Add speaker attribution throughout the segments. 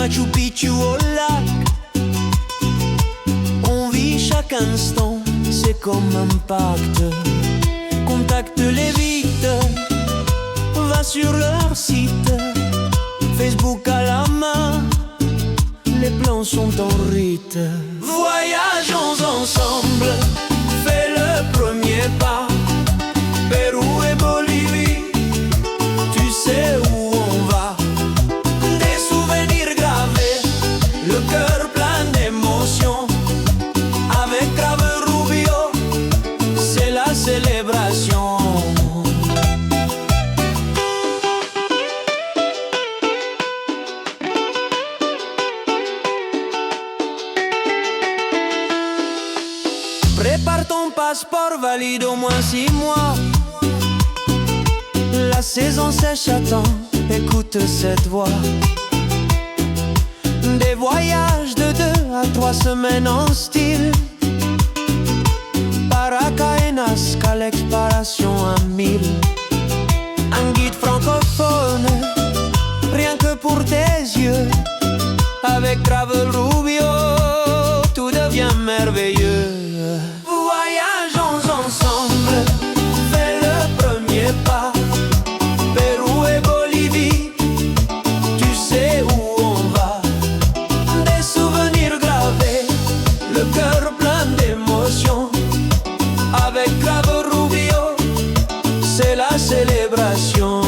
Speaker 1: Machu Picchu au lac. On vit chaque instant, c'est comme un pacte. Contacte-les vite, va sur leur site. Facebook à la main, les plans sont en rite. Voyageons ensemble, fais le premier pas. Pérou et Bolivie, tu sais où on va. Des souvenirs gravés, le cœur plein d'émotions. Avec Grave Rubio, c'est la célébration. Prépare ton passeport, valide au moins 6 mois. La saison sèche attend, écoute cette voix. Des voyages de 2 à 3 semaines en style. Paracas et Nazca, l'expiration à 1000. Un guide francophone, rien que pour tes yeux. Avec Travel Rubio, tout devient merveilleux. Voyageons ensemble, fais le premier pas. Pérou et Bolivie, tu sais où on va. Des souvenirs gravés, le cœur plein d'émotions. Avec Grave Rubio, c'est la célébration.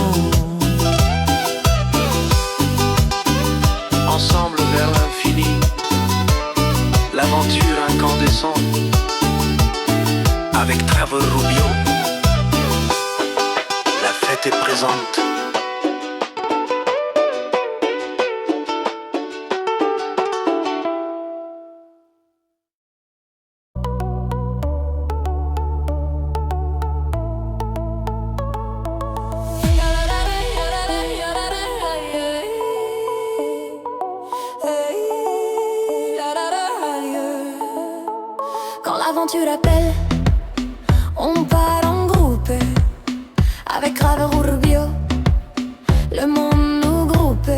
Speaker 2: Ensemble vers l'infini, l'aventure incandescente. Avec Travel Rubio, la fête est présente.
Speaker 3: Quand l'aventure appelle, on part en groupe. Avec Grave Rubio, le monde nous groupe.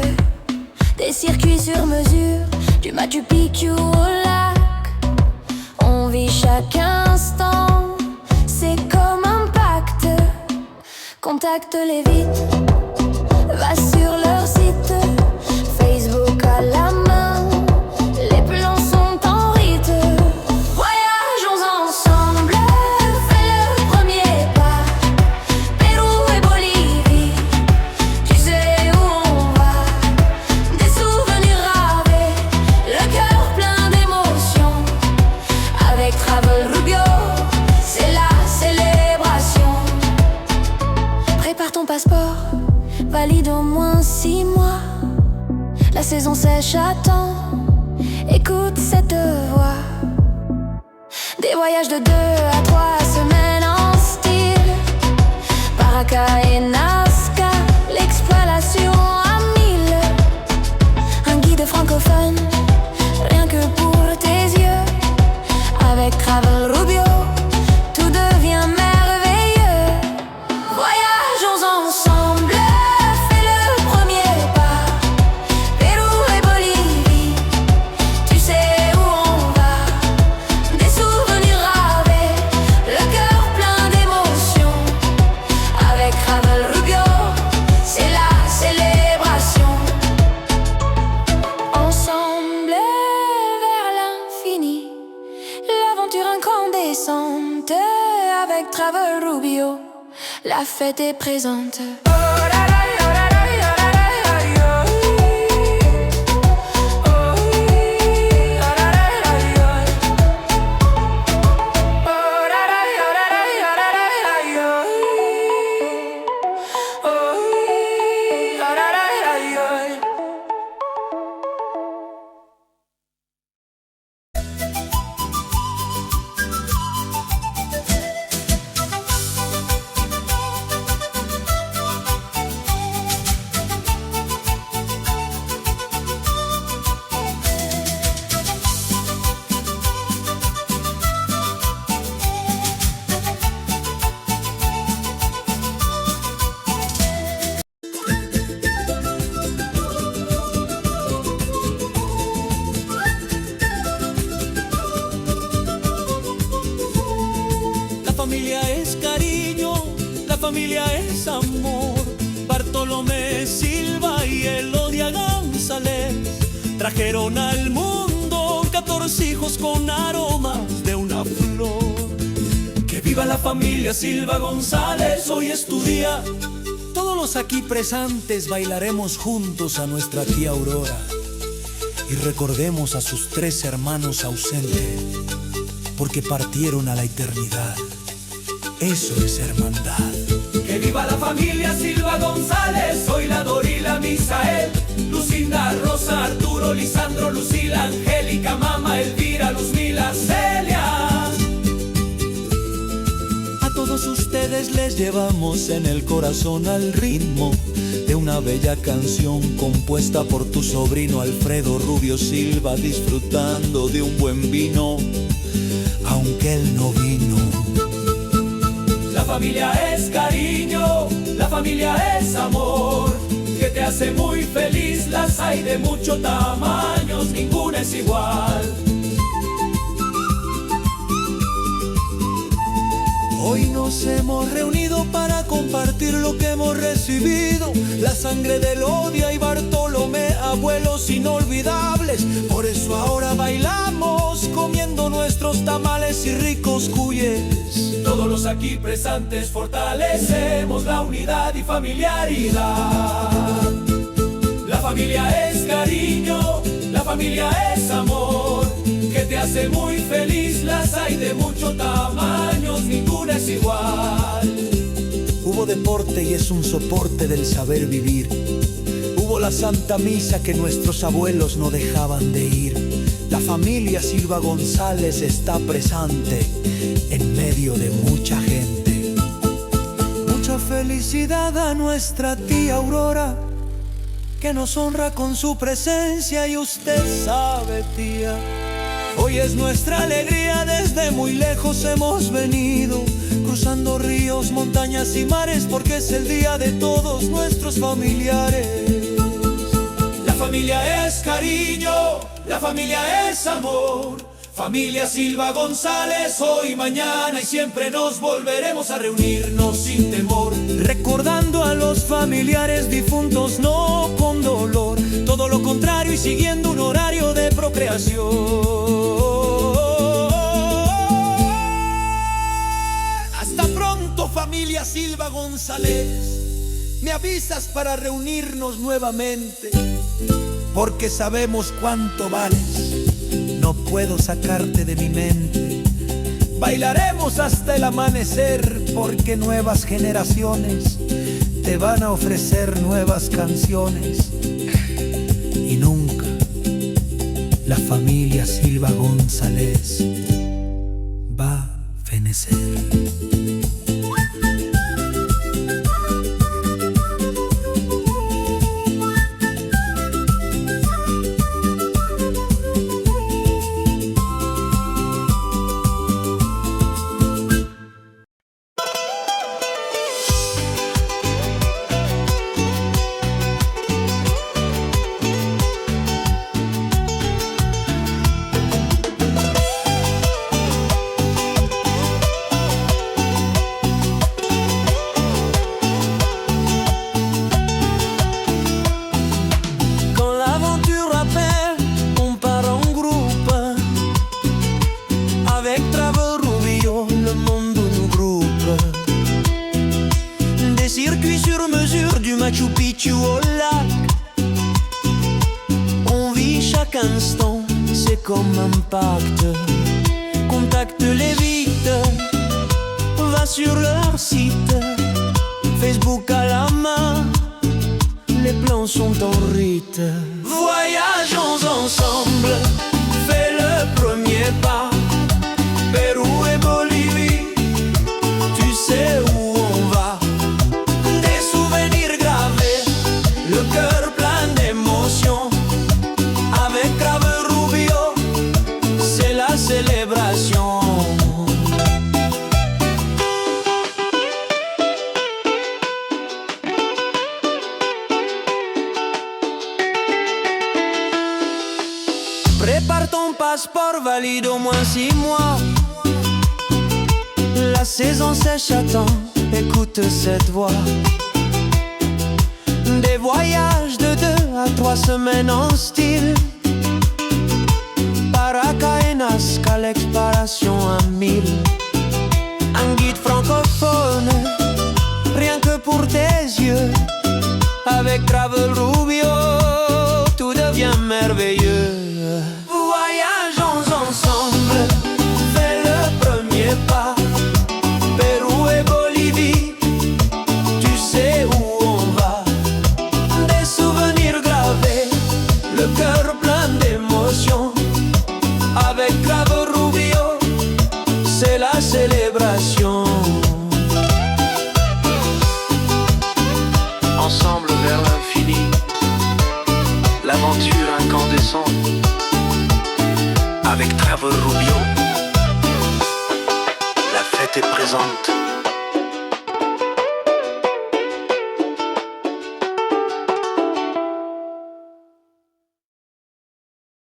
Speaker 3: Des circuits sur mesure, du Machu Picchu au lac. On vit chaque instant, c'est comme un pacte. Contacte-les vite, va sur leur site. Facebook à la main, les plans sont en rite. Voyageons ensemble, fais le premier pas. Pérou et Bolivie, tu sais où on va. Des souvenirs gravés, le cœur plein d'émotions. Avec Travel Rubio, c'est la célébration. Prépare ton passeport, valide au moins 6 mois. La saison sèche attend, écoute cette voix. Des voyages de 2 à 3 semaines en style. Paracas et Nazca, l'exploration à 1000. Un guide francophone, rien que pour tes yeux. Avec Travel Rubio, tout devient merveilleux. Voyageons ensemble, fais le premier pas. Pérou et Bolivie, tu sais où on va. Des souvenirs gravés, le cœur plein d'émotions. Avec Travel Rubio, c'est la célébration. Ensemble vers l'infini, l'aventure incandescente. Avec Travel Rubio, la fête est présente.
Speaker 1: trajeron al mundo 14 hijos con aromas de una flor.
Speaker 4: Que viva la familia Silva González, hoy es tu día.
Speaker 1: Todos los aquí presentes bailaremos juntos a nuestra tía Aurora y recordemos a sus 3 hermanos ausentes, porque partieron a la eternidad. Eso es hermandad.
Speaker 4: Que viva la familia Silva González, hoy la Dorila, Misael, Lucinda, Rosa, Arturo, Lisandro, Lucila, Angélica, Mama, Elvira, Luzmila, Celia.
Speaker 1: A todos ustedes les llevamos en el corazón al ritmo de una bella canción compuesta por tu sobrino Alfredo Rubio Silva, disfrutando de un buen vino, aunque él no vino.
Speaker 4: La familia es cariño, la familia es amor, que te hace muy feliz. Las hay de muchos tamaños, ninguna es igual.
Speaker 1: Hoy nos hemos reunido para compartir lo que hemos recibido, la sangre de Elodia y Bartolomé, abuelos inolvidables. Por eso ahora bailamos, comiendo nuestros tamales y ricos cuyes.
Speaker 4: Todos los aquí presentes fortalecemos la unidad y familiaridad. La familia es cariño, la familia es amor, que te hace muy feliz. Las hay de muchos tamaños, ninguna es igual.
Speaker 1: Hubo deporte y es un soporte del saber vivir. Hubo la Santa Misa que nuestros abuelos no dejaban de ir. La familia Silva González está presente en medio de mucha gente. Mucha felicidad a nuestra tía Aurora, que nos honra con su presencia. Y usted sabe, tía, hoy es nuestra alegría, desde muy lejos hemos venido, cruzando ríos, montañas y mares, porque es el día de todos nuestros familiares.
Speaker 4: La familia es cariño, la familia es amor, familia Silva González, hoy, mañana y siempre nos volveremos a reunirnos sin temor.
Speaker 1: Recordando a los familiares difuntos, no con dolor, todo lo contrario y siguiendo un horario de procreación. Hasta pronto, familia Silva González. Me avisas para reunirnos nuevamente, porque sabemos cuánto vales. No puedo sacarte de mi mente. Bailaremos hasta el amanecer, porque nuevas generaciones te van a ofrecer nuevas canciones. Y nunca la familia Silva González va a fenecer.
Speaker 5: Machu Picchu au lac. On vit chaque instant, c'est comme un pacte. Contacte-les vite, va sur leur site. Facebook à la main, les plans sont en rite. Voyageons ensemble, fais le premier pas. Pérou et Bolivie, tu sais où on va. Des souvenirs gravés, le cœur plein d'émotions. Avec Grave Rubio, c'est la célébration. Prépare ton passeport, valide au moins 6 mois. La saison sèche attend, écoute cette voix. Des voyages de 2 à 3 semaines en style. mille. Un guide francophone, rien que pour tes yeux. Avec Travel Rubio, tout devient merveilleux. Voyageons ensemble, fais le premier pas. Pérou et Bolivie, tu sais où on va. Des souvenirs gravés, le cœur plein d'émotions. Avec Travel Rubio, c'est la célébration.
Speaker 2: Ensemble vers l'infini, l'aventure incandescente. Avec Travel Rubio, la fête est présente.